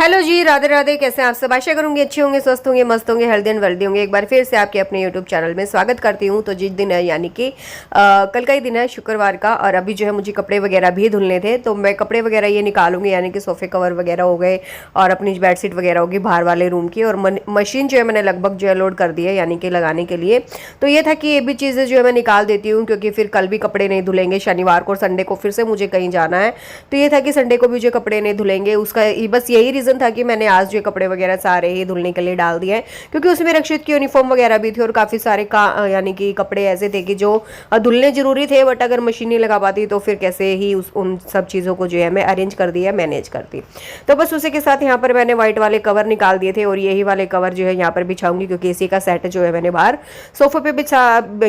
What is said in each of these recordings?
Hello जी, राधे राधे। कैसे हैं आप सब? आशा करूंगी अच्छे होंगे, स्वस्थ होंगे, मस्त होंगे, हेल्दी एंड वेल्दी होंगे। एक बार फिर से आपके अपने यूट्यूब चैनल में स्वागत करती हूं। तो जिस दिन है यानी कि कल का ही दिन है, शुक्रवार का। और अभी जो है मुझे कपड़े वगैरह भी धुलने थे, तो मैं कपड़े वगैरह ये निकालूंगी, यानी कि सोफे कवर वगैरह हो गए और अपनी बेडशीट वगैरह होगी बाहर वाले रूम की। और मशीन जो है मैंने लगभग जो है लोड कर दी है, यानी कि लगाने के लिए। तो ये था कि ये भी चीज़ें जो है मैं निकाल देती हूँ, क्योंकि फिर कल भी कपड़े नहीं धुलेंगे। शनिवार को और संडे को फिर से मुझे कहीं जाना है, तो ये था कि संडे को भी जो कपड़े नहीं धुलेंगे। उसका बस यही रीज़न था कि मैंने आज जो कपड़े वगैरह सारे ही धुलने के लिए डाल दिए हैं, क्योंकि उसमें रक्षित की यूनिफॉर्म वगैरह भी थी और काफ़ी सारे यानी कि कपड़े ऐसे थे कि जो धुलने जरूरी थे, बट अगर मशीन नहीं लगा पाती तो फिर कैसे ही उन सब चीज़ों को जो है मैं अरेंज कर दिया, मैनेज कर दी। तो बस उसी के साथ यहाँ पर मैंने व्हाइट वाले कवर निकाल दिए थे, और यही वाले कवर जो है यहाँ पर बिछाऊंगी, क्योंकि इसी का सेट जो है मैंने बाहर सोफे पे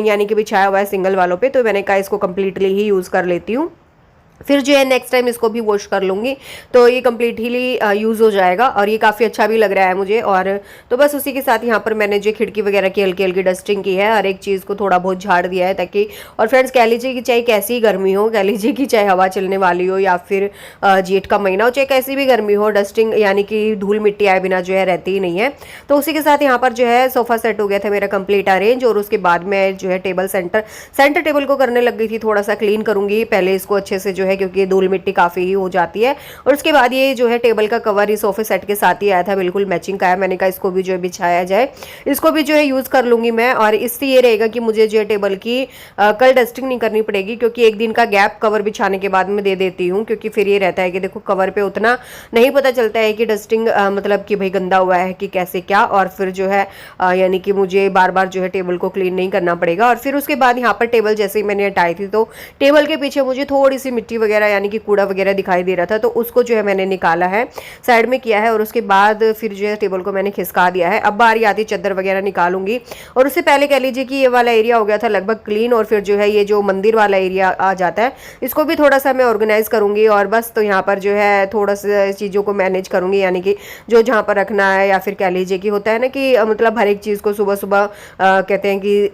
यानी कि बिछाया हुआ है सिंगल वालों पे। तो मैंने कहा इसको कंप्लीटली ही यूज़ कर लेती हूँ, फिर जो है नेक्स्ट टाइम इसको भी वॉश कर लूँगी, तो ये कम्प्लीटली यूज़ हो जाएगा। और ये काफ़ी अच्छा भी लग रहा है मुझे। और तो बस उसी के साथ यहाँ पर मैंने जो खिड़की वगैरह की हल्की हल्की डस्टिंग की है, हर एक चीज़ को थोड़ा बहुत झाड़ दिया है, ताकि और फ्रेंड्स कह लीजिए कि चाहे कैसी गर्मी हो, कह लीजिए कि चाहे हवा चलने वाली हो या फिर जेठ का महीना हो, चाहे कैसी भी गर्मी हो, डस्टिंग यानी कि धूल मिट्टी आए बिना जो है रहती ही नहीं है। तो उसी के साथ यहाँ पर जो है सोफ़ा सेट हो गया था मेरा कंप्लीट अरेंज। और उसके बाद मैं जो है टेबल सेंटर टेबल को करने लग गई थी। थोड़ा सा क्लीन करूँगी पहले इसको अच्छे से जो है, क्योंकि धूल मिट्टी काफ़ी ही हो जाती है। और उसके बाद ये जो है टेबल का कवर इस सोफे सेट के साथ ही आया था, बिल्कुल मैचिंग का है। मैंने कहा इसको भी जो है बिछाया जाए, इसको भी जो है यूज़ कर लूँगी मैं। और इससे ये रहेगा कि मुझे जो है टेबल की कल डस्टिंग नहीं करनी पड़ेगी, क्योंकि एक दिन का गैप कवर बिछाने के बाद में दे देती हूँ, क्योंकि फिर ये रहता है कि देखो कवर पे उतना नहीं पता चलता है कि डस्टिंग मतलब कि भाई गंदा हुआ है कि कैसे क्या। और फिर जो है यानी कि मुझे बार बार जो है टेबल को क्लीन नहीं करना पड़ेगा। और फिर उसके बाद यहाँ पर टेबल जैसे ही मैंने हटाई थी, तो टेबल के पीछे मुझे थोड़ी सी मिट्टी वगैरह यानी कि कूड़ा वगैरह दिखाई दे रहा था, तो उसको जो है मैंने निकाला है, साइड में किया है। और उसके बाद फिर जो है टेबल को मैंने खिसका दिया है। अब बारी आती चादर वगैरह निकालूंगी। और उससे पहले कह लीजिए कि ये वाला एरिया हो गया था लगभग क्लीन। और फिर जो है ये जो मंदिर वाला एरिया आ जाता है, इसको भी थोड़ा सा मैं ऑर्गेनाइज करूंगी। और बस तो यहाँ पर जो है थोड़ा सा चीज़ों को मैनेज करूंगी, यानी कि जो जहाँ पर रखना है, या फिर कह लीजिए कि होता है ना कि मतलब हर एक चीज़ को सुबह सुबह कहते हैं कि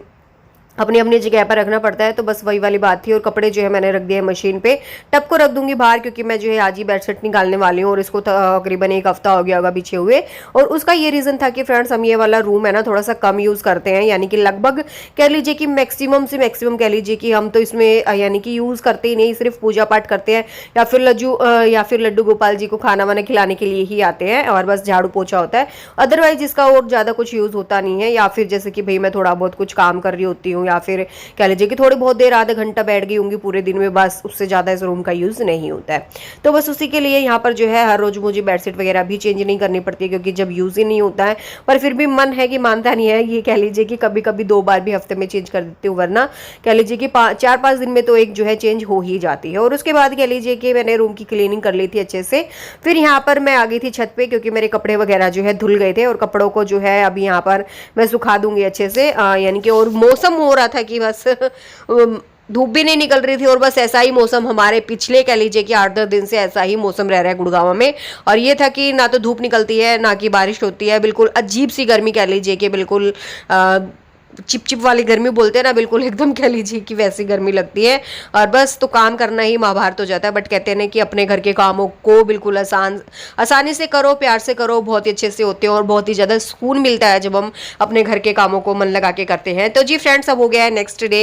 अपनी अपनी जगह पर रखना पड़ता है। तो बस वही वाली बात थी। और कपड़े जो है मैंने रख दिए मशीन पे, टब को रख दूंगी बाहर, क्योंकि मैं जो है आज ही बेडशीट निकालने वाली हूँ, और इसको तकरीबन एक हफ्ता हो गया होगा बिछे हुए। और उसका ये रीज़न था कि फ्रेंड्स हम ये वाला रूम है ना थोड़ा सा कम यूज़ करते हैं, यानी कि लगभग कह लीजिए कि मैक्सिमम से मैक्सिमम कह लीजिए कि हम तो इसमें यानी कि यूज़ करते ही नहीं, सिर्फ पूजा पाठ करते हैं, या फिर लड्डू गोपाल जी को खाना वाना खिलाने के लिए ही आते हैं, और बस झाड़ू पोछा होता है। अदरवाइज इसका और ज़्यादा कुछ यूज़ होता नहीं है। या फिर जैसे कि भाई मैं थोड़ा बहुत कुछ काम कर रही होती हूँ, या फिर कह लीजिए कि थोड़ी बहुत देर आधा घंटा बैठ गई होंगी पूरे दिन में, बस उससे ज़्यादा इस रूम का यूज़ नहीं होता है। तो बस उसी के लिए यहाँ पर जो है हर रोज़ मुझे बेडशीट वगैरह भी चेंज नहीं करनी पड़ती है, क्योंकि जब यूज़ ही नहीं होता है। पर फिर भी मन है कि मानता नहीं है, ये कह लीजिए कि कभी कभी 2 बार भी हफ्ते में चेंज कर देती हूँ, वरना कह लीजिए कि 4-5 दिन में तो एक जो है चेंज हो ही जाती है। और उसके बाद कह लीजिए कि मैंने रूम की क्लीनिंग कर ली थी अच्छे से। फिर यहाँ पर मैं आ गई थी छत पे, क्योंकि मेरे कपड़े वगैरह जो है धुल गए थे, और कपड़ों को जो है अभी यहाँ पर मैं सुखा दूंगी अच्छे से, यानी कि। और मौसम हो रहा था कि बस धूप भी नहीं निकल रही थी, और बस ऐसा ही मौसम हमारे पिछले कह लीजिए कि 8-10 दिन से ऐसा ही मौसम रह रहा है गुड़गांव में। और ये था कि ना तो धूप निकलती है, ना कि बारिश होती है, बिल्कुल अजीब सी गर्मी कह लीजिए कि बिल्कुल चिपचिप वाली गर्मी बोलते हैं ना, बिल्कुल एकदम कह लीजिए कि वैसी गर्मी लगती है। और बस तो काम करना ही महाभारत हो जाता है। बट कहते हैं ना कि अपने घर के कामों को बिल्कुल आसानी से करो, प्यार से करो, बहुत ही अच्छे से होते हैं, और बहुत ही ज़्यादा सुकून मिलता है जब हम अपने घर के कामों को मन लगा के करते हैं। तो जी फ्रेंड्स, अब हो गया है नेक्स्ट डे।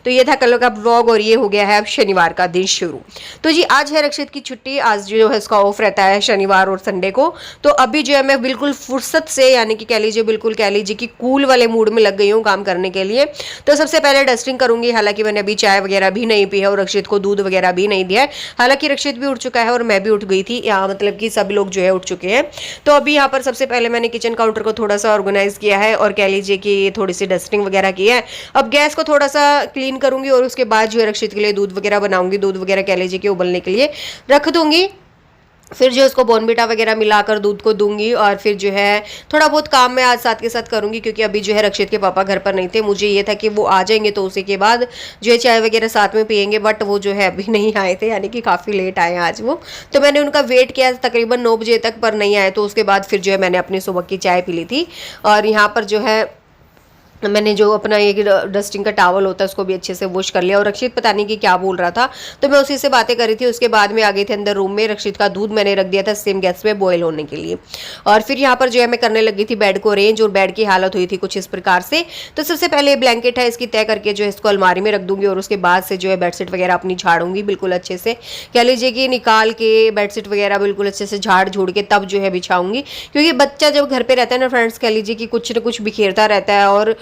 तो ये था कल का ब्लॉग, और ये हो गया है अब शनिवार का दिन शुरू। तो जी आज है रक्षित की छुट्टी, आज जो है इसका ऑफ रहता है शनिवार और संडे को। तो अभी जो है मैं बिल्कुल फुर्सत से, यानी कि कह लीजिए बिल्कुल कह लीजिए कि कूल वाले मूड में लग गई हूँ करने के लिए। तो सबसे पहले डस्टिंग करूंगी। हालांकि मैंने अभी चाय वगैरह भी नहीं पी है, और रक्षित को दूध वगैरह भी नहीं दिया है। हालांकि रक्षित भी उठ चुका है और मैं भी उठ गई थी, यहाँ मतलब कि सब लोग जो है उठ चुके हैं। तो अभी यहाँ पर सबसे पहले मैंने किचन काउंटर को थोड़ा सा ऑर्गेनाइज किया है, और कह लीजिए कि थोड़ी सी डस्टिंग वगैरह की है। अब गैस को थोड़ा सा क्लीन करूंगी, और उसके बाद जो है रक्षित के लिए दूध वगैरह बनाऊंगी। दूध वगैरह कह लीजिए कि उबलने के लिए रख दूंगी। फिर जो उसको बॉर्नविटा वगैरह मिलाकर दूध को दूंगी। और फिर जो है थोड़ा बहुत काम मैं आज साथ के साथ करूंगी, क्योंकि अभी जो है रक्षित के पापा घर पर नहीं थे। मुझे ये था कि वो आ जाएंगे तो उसी के बाद जो है चाय वगैरह साथ में पियेंगे, बट वो जो है अभी नहीं आए थे, यानी कि काफ़ी लेट आए आज वो। तो मैंने उनका वेट किया तकरीबन 9 बजे तक, पर नहीं आए। तो उसके बाद फिर जो है मैंने अपनी सुबह की चाय पी ली थी। और यहाँ पर जो है मैंने जो अपना ये डस्टिंग का टॉवल होता है उसको भी अच्छे से वॉश कर लिया। और रक्षित पता नहीं कि क्या बोल रहा था, तो मैं उसी से बातें कर रही थी। उसके बाद में आ गई थी अंदर रूम में। रक्षित का दूध मैंने रख दिया था सेम गैस पे बॉयल होने के लिए। और फिर यहाँ पर जो है मैं करने लगी थी बेड को अरेंज, और बेड की हालत हुई थी कुछ इस प्रकार से। तो सबसे पहले ब्लैंकेट है इसकी तय करके जो है इसको अलमारी में रख दूंगी, और उसके बाद से जो है बेडशीट वगैरह अपनी झाड़ूंगी बिल्कुल अच्छे से, कह लीजिए कि निकाल के बेडशीट वगैरह बिल्कुल अच्छे से झाड़ झूड़ के तब जो है बिछाऊंगी। क्योंकि बच्चा जब घर पे रहता है ना फ्रेंड्स, कह लीजिए कि कुछ ना कुछ बिखेरता रहता है, और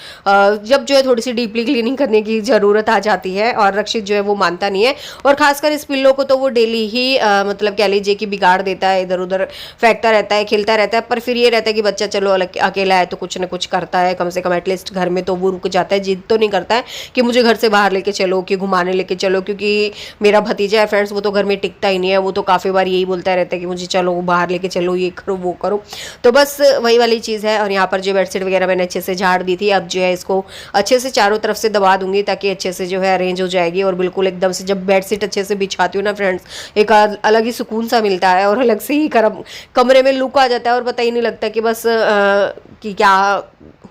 जब जो है थोड़ी सी डीपली क्लीनिंग करने की ज़रूरत आ जाती है। और रक्षित जो है वो मानता नहीं है, और खासकर इस पिल्लो को तो वो डेली ही मतलब कह लीजिए कि बिगाड़ देता है, इधर उधर फेंकता रहता है, खिलता रहता है। पर फिर ये रहता है कि बच्चा चलो अलग अकेला है तो कुछ ना कुछ करता है, कम से कम एटलीस्ट घर में तो वो रुक जाता है। जिद तो नहीं करता है कि मुझे घर से बाहर लेके चलो, कि घुमाने लेके चलो, क्योंकि मेरा भतीजा है फ्रेंड्स, वो तो घर में टिकता ही नहीं है। वो तो काफ़ी बार यही बोलता रहता है कि मुझे चलो बाहर लेके चलो, ये करो वो करो। तो बस वही वाली चीज़ है। और यहाँ पर जो बेडशीट वगैरह मैंने अच्छे से झाड़ दी थी, अब जो है इसको अच्छे से चारों तरफ से दबा दूंगी ताकि अच्छे से जो है अरेंज हो जाएगी। और बिल्कुल एकदम से जब बेडशीट अच्छे से बिछाती हूँ ना फ्रेंड्स, एक अलग ही सुकून सा मिलता है, और अलग से ही कमरे में लुक आ जाता है, और पता ही नहीं लगता कि बस कि क्या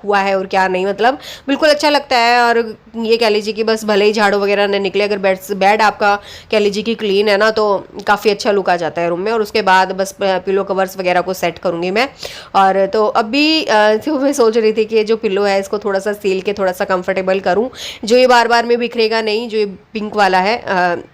हुआ है और क्या नहीं। मतलब बिल्कुल अच्छा लगता है। और ये कह लीजिए कि बस भले ही झाड़ू वगैरह न निकले, अगर बेड आपका कह लीजिए कि क्लीन है ना, तो काफ़ी अच्छा लुक आ जाता है रूम में। और उसके बाद बस पिलो कवर्स वगैरह को सेट करूँगी मैं। और तो अभी तो मैं सोच रही थी कि ये जो पिलो है इसको थोड़ा सा सील के थोड़ा सा कंफर्टेबल करूँ, जो ये बार बार में बिखरेगा नहीं, जो ये पिंक वाला है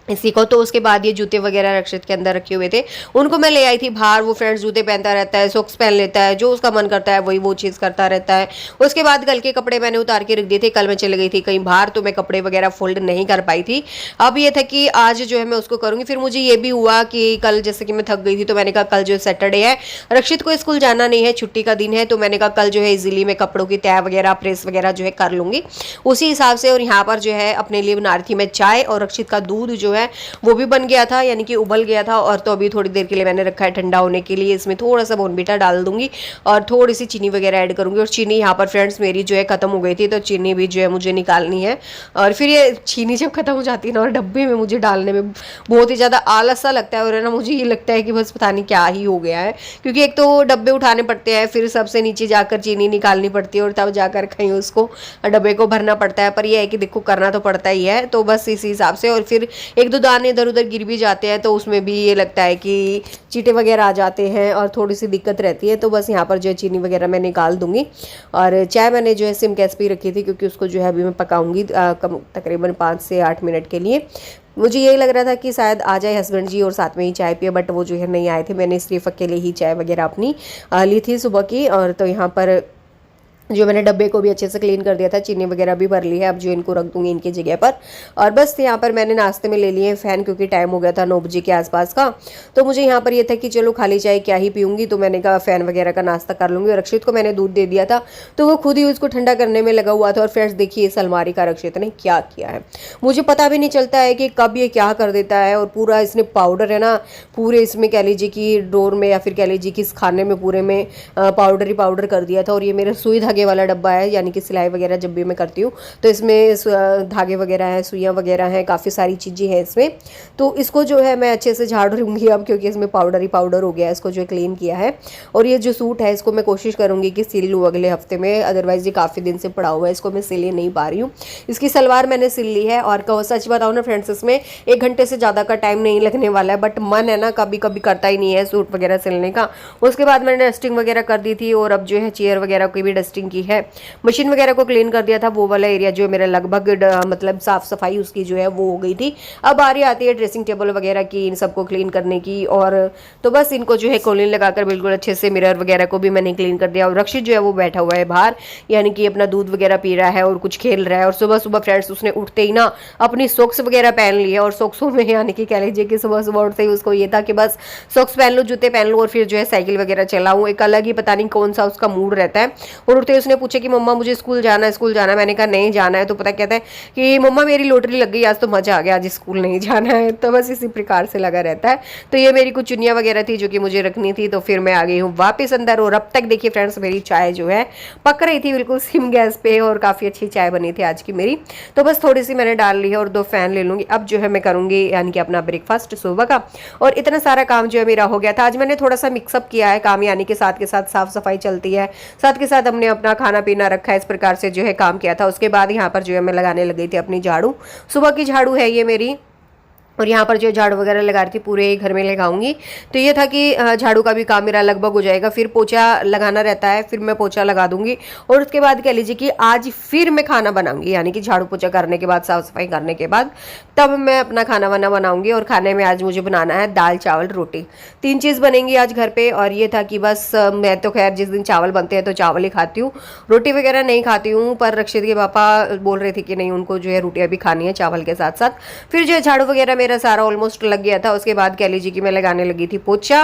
इसी को। तो उसके बाद ये जूते वगैरह रक्षित के अंदर रखे हुए थे, उनको मैं ले आई थी बाहर। वो फ्रेंड्स जूते पहनता रहता है, सॉक्स पहन लेता है, जो उसका मन करता है वही वो चीज़ करता रहता है। उसके बाद कल के कपड़े मैंने उतार के रख दिए थे। कल मैं चली गई थी कहीं बाहर, तो मैं कपड़े वगैरह फोल्ड नहीं कर पाई थी। अब ये था कि आज जो है मैं उसको करूँगी। फिर मुझे ये भी हुआ कि कल जैसे कि मैं थक गई थी, तो मैंने कहा कल जो सैटरडे है, रक्षित को स्कूल जाना नहीं है, छुट्टी का दिन है, तो मैंने कहा कल जो है इजीली मैं कपड़ों की तय वगैरह प्रेस वगैरह जो है कर लूँगी उसी हिसाब से। और यहाँ पर जो है अपने लिए बना रही थी मैं चाय, और रक्षित का दूध जो है वो भी बन गया था, यानी कि उबल गया था। और तो अभी थोड़ी देर के लिए मैंने रखा है ठंडा होने के लिए। इसमें थोड़ा सा बोर्नवीटा डाल दूंगी और थोड़ी सी चीनी वगैरह ऐड करूंगी। और चीनी यहाँ पर फ्रेंड्स मेरी जो है खत्म हो गई थी, तो चीनी भी जो है मुझे निकालनी है। और फिर ये चीनी जब खत्म हो जाती है ना, और डब्बे में मुझे डालने में बहुत ही ज़्यादा आलस सा लगता है। और है ना, मुझे ये लगता है कि बस पता नहीं क्या ही हो गया है, क्योंकि एक तो डब्बे उठाने पड़ते हैं, फिर सबसे नीचे जाकर चीनी निकालनी पड़ती है, और तब जाकर कहीं उसको डब्बे को भरना पड़ता है। पर यह है कि देखो करना तो पड़ता ही है, तो बस इसी हिसाब से। और फिर एक दो दाने इधर उधर गिर भी जाते हैं, तो उसमें भी ये लगता है कि चीटे वगैरह आ जाते हैं और थोड़ी सी दिक्कत रहती है। तो बस यहाँ पर जो है चीनी वगैरह मैं निकाल दूंगी। और चाय मैंने जो है सिम गैस पे रखी थी, क्योंकि उसको जो है अभी मैं पकाऊंगी तकरीबन 5 से 8 मिनट के लिए। मुझे यही लग रहा था कि शायद आ जाए हस्बैंड जी और साथ में ही चाय पिए, बट वो जो है नहीं आए थे। मैंने सिर्फ अकेले ही चाय वगैरह अपनी ली थी सुबह की। और तो यहाँ पर जो मैंने डब्बे को भी अच्छे से क्लीन कर दिया था, चीनी वगैरह भी भर ली है। अब जो इनको रख दूंगी इनकी जगह पर। और बस यहाँ पर मैंने नाश्ते में ले लिए फ़ैन, क्योंकि टाइम हो गया था 9 बजे के आसपास का। तो मुझे यहाँ पर ये था कि चलो खाली चाय क्या ही पीऊँगी, तो मैंने कहा फ़ैन वगैरह का नाश्ता कर लूँगी। और रक्षित को मैंने दूध दे दिया था, तो वो खुद ही उसको ठंडा करने में लगा हुआ था। और फ्रेंड्स देखिए इस अलमारी का रक्षित ने क्या किया है, मुझे पता भी नहीं चलता है कि कब ये क्या कर देता है। और पूरा इसने पाउडर है ना, पूरे इसमें कह लीजिए कि डोर में, या फिर कह लीजिए कि इस खाने में पूरे में पाउडर ही पाउडर कर दिया था। और ये मेरा सुई धागे वाला डब्बा है, यानी कि सिलाई वगैरह जब भी मैं करती हूँ तो इसमें धागे वगैरह हैं, सुइयाँ वगैरह हैं, काफ़ी सारी चीज़ें हैं इसमें। तो इसको जो है मैं अच्छे से झाड़ लूँगी अब, क्योंकि इसमें पाउडर ही पाउडर हो गया है। इसको जो क्लीन किया है। और ये जो सूट है इसको मैं कोशिश करूँगी कि सिल लूँ अगले हफ्ते में, अदरवाइज़ ये काफ़ी दिन से पड़ा हुआ है, इसको मैं सिल ही नहीं पा रही हूँ। इसकी सलवार मैंने सिल ली है। और कहो सच बताऊँ ना फ्रेंड्स, इसमें 1 घंटे से ज़्यादा का टाइम नहीं लगने वाला है, बट मन है ना कभी कभी करता ही नहीं है सूट वगैरह सिलने का। उसके बाद मैंने डस्टिंग वगैरह कर दी थी, और अब जो है चेयर वगैरह की भी डस्टिंग की है। मशीन वगैरह को क्लीन कर दिया था, वो वाला एरिया जो मेरा लगभग मतलब साफ सफाई उसकी जो है वो हो गई थी। अब बारी आती है ड्रेसिंग टेबल वगैरह की, इन सबको क्लीन करने की। और तो बस इनको जो है कोलिन लगाकर बिल्कुल अच्छे से मिरर वगैरह को भी मैंने क्लीन कर दिया। और रक्षित जो है वो बैठा हुआ है बाहर, यानी कि अपना दूध वगैरह पी रहा है और कुछ खेल रहा है। और सुबह सुबह फ्रेंड्स उसने उठते ही ना अपनी सॉक्स वगैरह पहन ली है। और सॉक्सों में यानी कि कह लीजिए कि सुबह सुबह उठते ही उसको ये था कि बस सॉक्स पहन लो, जूते पहन लो, और फिर जो है साइकिल वगैरह चलाऊं। एक अलग ही पता नहीं कौन सा उसका मूड रहता है। और उठते ही उसने पूछा कि मम्मा मुझे स्कूल जाना है, स्कूल जाना है। मैंने कहा नहीं जाना है, तो पता कहता है कि मम्मा मेरी लॉटरी लग गई, आज तो मजा आ गया, आज स्कूल नहीं जाना है। तो बस इसी प्रकार से लगा रहता है। तो ये मेरी कुछ चुनिया वगैरह थी जो कि मुझे रखनी थी, तो फिर मैं आ गई हूँ वापस अंदर। और अब तक देखिए फ्रेंड्स मेरी चाय जो है पक रही थी बिल्कुल सिम गैस पे, और काफ़ी अच्छी चाय बनी थी आज की मेरी। तो बस थोड़ी सी मैंने डाल ली है और 2 फैन ले लूँगी। अब जो है मैं करूँगी यानी कि अपना ब्रेकफास्ट सुबह का। और इतना सारा काम जो है मेरा हो गया था। आज मैंने थोड़ा सा मिक्सअप किया है काम, यानी कि साथ के साथ साफ सफाई चलती है, साथ के साथ हमने अपना अपना खाना पीना रखा, इस प्रकार से जो है काम किया था। उसके बाद यहाँ पर जो है मैं लगाने लग गई थी अपनी झाड़ू। सुबह की झाड़ू है ये मेरी, और यहाँ पर जो झाड़ू वगैरह लगा रही थी पूरे घर में लगाऊंगी। तो ये था कि झाड़ू का भी काम मेरा लगभग हो जाएगा, फिर पोछा लगाना रहता है, फिर मैं पोछा लगा दूंगी। और उसके बाद कह लीजिए कि आज फिर मैं खाना बनाऊंगी, यानी कि झाड़ू पोछा करने के बाद, साफ सफाई करने के बाद तब मैं अपना खाना वाना बनाऊंगी। और खाने में आज मुझे बनाना है दाल चावल रोटी, 3 चीज़ बनेंगी आज घर पे। और ये था कि बस मैं तो खैर जिस दिन चावल बनते हैं तो चावल ही खाती हूँ, रोटी वगैरह नहीं खाती हूँ। पर रक्षित के पापा बोल रहे थे कि नहीं, उनको जो है रोटियाँ भी खानी है चावल के साथ साथ। फिर जो है झाड़ू वगैरह मेरा सारा ऑलमोस्ट लग गया था। उसके बाद कह लीजिए कि मैं लगाने लगी थी पोछा,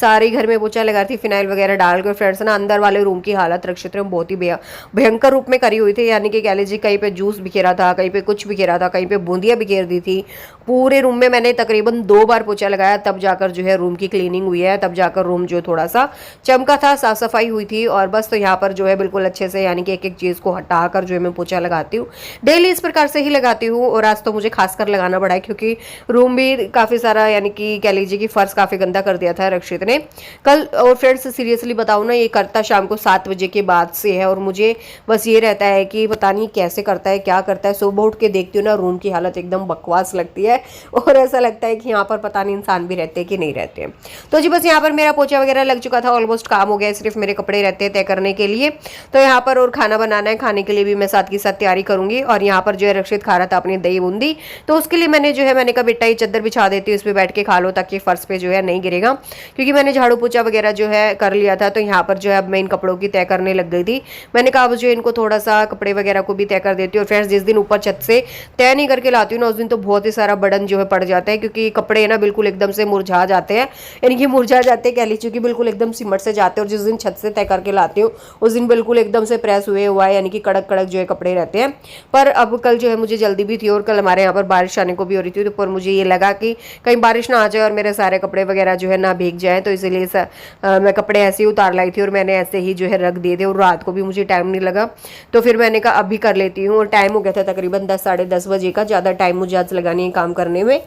सारे घर में पोछा लगा थी फिनाइल वगैरह डाल कर। फ्रेंड्स ना, अंदर वाले रूम की हालत रक्षित में बहुत ही भयंकर रूप में करी हुई थी, यानी कि कह लीजिए कहीं पे जूस बिखेरा था, कहीं पे कुछ बिखेरा था, कहीं पे बूंदियां बिखेर दी थी। पूरे रूम में मैंने तकरीबन 2 बार पोछा लगाया, तब जाकर जो है रूम की क्लीनिंग हुई है, तब जाकर रूम जो थोड़ा सा चमका था, साफ सफाई हुई थी। और बस तो यहाँ पर जो है बिल्कुल अच्छे से, यानी कि एक एक चीज को हटाकर जो है मैं पोछा लगाती हूँ, डेली इस प्रकार से ही लगाती हूँ। और आज तो मुझे खासकर लगाना पड़ा है क्योंकि रूम भी काफी सारा, यानी कि कह लीजिए कि फर्श काफी गंदा कर दिया था रक्षित ने कल। और फ्रेंड्स सीरियसली बताऊं ना, ये करता शाम को 7 बजे के बाद से है, और मुझे बस ये रहता है कि पता नहीं कैसे करता है, क्या करता है। सुबह उठ के देखती हूँ ना, रूम की हालत एकदम बकवास लगती है, और ऐसा लगता है कि यहाँ पर पता नहीं इंसान भी रहते हैं कि नहीं रहते। तो जी बस यहाँ पर मेरा पोछा वगैरह लग चुका था, ऑलमोस्ट काम हो गया, सिर्फ मेरे कपड़े रहते हैं तय करने के लिए। तो यहाँ पर और खाना बनाना है, खाने के लिए भी मैं साथ की साथ तैयारी करूंगी। और यहाँ पर जो है रक्षित खा रहा था अपनी दही बूंदी, तो उसके लिए मैंने कहा बेटा ये चद्दर बिछा देती हूँ, इस पे बैठ के खा लो ताकि फर्श पे जो है नहीं गिरेगा, क्योंकि मैंने झाड़ू पोछा वगैरह जो है कर लिया था। तो यहाँ पर जो है अब मैं इन कपड़ों की तय करने लग गई थी। मैंने कहा अब जो इनको थोड़ा सा कपड़े वगैरह को भी तय कर देती हूँ। और फ्रेंड्स जिस दिन ऊपर छत से तय नहीं करके लाती हूँ ना, उस दिन तो बहुत ही सारा बर्डन जो है पड़ जाता है, क्योंकि कपड़े ना बिल्कुल एकदम से मुरझा जाते हैं, यानी कि मुरझा जाते हैं कह लीजिए कि बिल्कुल एकदम सिमट से जाते हैं। और जिस दिन छत से तय करके लाती हूँ उस दिन बिल्कुल एकदम से प्रेस हुए हुआ है, यानी कि कड़क कड़क जो है कपड़े रहते हैं। पर अब कल जो है मुझे जल्दी भी थी, और कल हमारे यहाँ पर बारिश आने को भी हो रही थी, तो पर मुझे ये लगा कि कहीं बारिश ना आ जाए और मेरे सारे कपड़े वगैरह जो है ना भीग जाए। तो इसलिए मैं कपड़े ऐसे ही उतार लाई थी, और मैंने ऐसे ही जो है रख दिए थे, और रात को भी मुझे टाइम नहीं लगा। तो फिर मैंने कहा अभी कर लेती हूँ, और टाइम हो गया था तकरीबन 10 साढ़े 10 बजे का। ज़्यादा टाइम मुझे आज लगानी है काम करने में,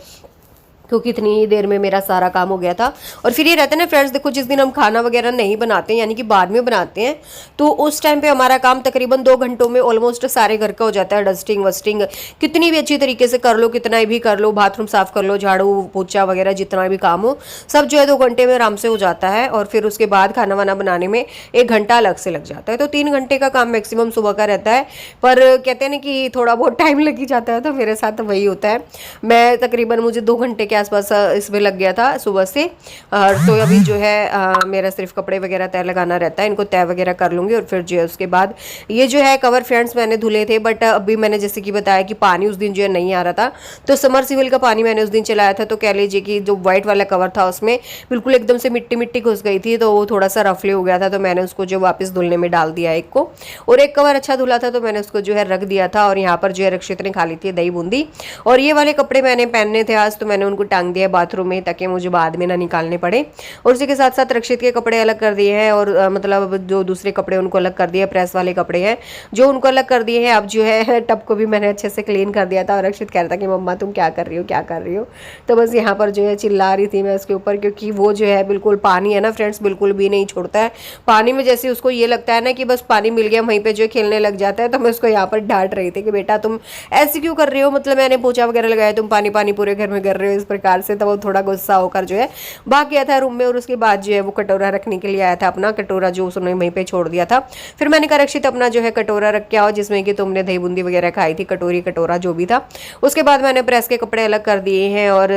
क्योंकि इतनी ही देर में मेरा सारा काम हो गया था। और फिर ये रहता है ना फ्रेंड्स, देखो जिस दिन हम खाना वगैरह नहीं बनाते हैं, यानी कि बाद में बनाते हैं, तो उस टाइम पे हमारा काम तकरीबन 2 घंटों में ऑलमोस्ट सारे घर का हो जाता है। डस्टिंग वस्टिंग कितनी भी अच्छी तरीके से कर लो, कितना भी कर लो, बाथरूम साफ कर लो, झाड़ू पोछा वगैरह जितना भी काम हो, सब जो है 2 घंटे में आराम से हो जाता है। और फिर उसके बाद खाना वाना बनाने में 1 घंटा अलग से लग जाता है। तो 3 घंटे का काम मैक्सिमम सुबह का रहता है। पर कहते हैं ना कि थोड़ा बहुत टाइम लग ही जाता है, तो मेरे साथ वही होता है। मैं तकरीबन मुझे 2 घंटे के आसपास इसमें लग गया था सुबह से। तो अभी जो है मेरा सिर्फ कपड़े वगैरह तय लगाना रहता है, इनको तय वगैरह कर लूँगी। और फिर जो है उसके बाद ये जो है कवर फ्रेंड्स मैंने धुले थे, बट अभी मैंने जैसे कि बताया कि पानी उस दिन जो है नहीं आ रहा था, तो समरसीबल का पानी मैंने उस दिन चलाया था। तो कह लीजिए कि जो व्हाइट वाला कवर था उसमें बिल्कुल एकदम से मिट्टी मिट्टी घुस गई थी, तो वो थोड़ा सा रफली हो गया था। तो मैंने उसको जो वापस धुलने में डाल दिया एक को, और एक कवर अच्छा धुला था तो मैंने उसको जो है रख दिया था। और यहाँ पर जो है रक्षित ने खा ली थी दही बूंदी, और ये वाले कपड़े मैंने पहनने थे आज, तो मैंने उनको टांग दिया बाथरूम में ताकि मुझे बाद में ना निकालने पड़े। और उसी के साथ साथ रक्षित के कपड़े अलग कर दिए हैं, और मतलब जो दूसरे कपड़े उनको अलग कर दिए, प्रेस वाले कपड़े हैं जो उनको अलग कर दिए हैं। अब जो है टब को भी मैंने अच्छे से क्लीन कर दिया था। और रक्षित कह रहा था कि मम्मा तुम क्या कर रही हो, क्या कर रही हो। तो बस यहाँ पर जो है चिल्ला रही थी मैं उसके ऊपर, क्योंकि वो जो है बिल्कुल पानी है ना फ्रेंड्स, बिल्कुल भी नहीं छोड़ता है पानी में। जैसे उसको ये लगता है ना कि बस पानी मिल गया वहीं पे जो खेलने लग जाता है। तो मैं उसको यहाँ पर डांट रही थी कि बेटा तुम ऐसे क्यों कर रही हो, मतलब मैंने पोछा वगैरह लगाया, तुम पानी पानी पूरे घर में कर रहे हो इस प्रकार से। तो वो थोड़ा गुस्सा होकर जो है भाग गया था रूम में। और उसके बाद जो है वो कटोरा रखने के लिए आया था, अपना कटोरा जो उसने वहीं पे छोड़ दिया था। फिर मैंने कहा रक्षित अपना जो है कटोरा रख के आओ जिसमें कि तुमने दही बूंदी वगैरह खाई थी, कटोरी कटोरा जो भी था। उसके बाद मैंने प्रेस के कपड़े अलग कर दिए हैं, और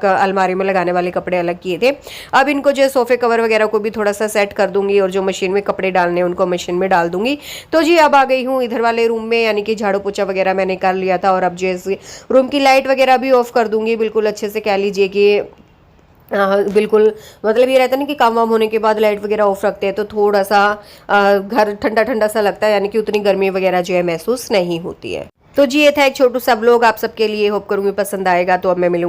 अलमारी में लगाने वाले कपड़े अलग किए थे। अब इनको जो है सोफे कवर वगैरह को भी थोड़ा सा सेट कर दूंगी, और जो मशीन में कपड़े डालने उनको मशीन में डाल दूंगी। तो जी अब आ गई हूँ इधर वाले रूम में, यानी कि झाड़ू पोछा वगैरह मैंने कर लिया था। और अब जो है रूम की लाइट वगैरह भी ऑफ कर दूंगी, बिल्कुल अच्छे से कह लीजिए कि बिल्कुल मतलब ये रहता है ना कि काम वाम होने के बाद लाइट वगैरह ऑफ रखते हैं तो थोड़ा सा घर ठंडा ठंडा सा लगता है, यानी कि उतनी गर्मी वगैरह जो है महसूस नहीं होती है। तो जी ये था एक छोटू सा ब्लॉग आप सबके लिए, होप करूँगी पसंद आएगा। तो अब मैं मिलूंगी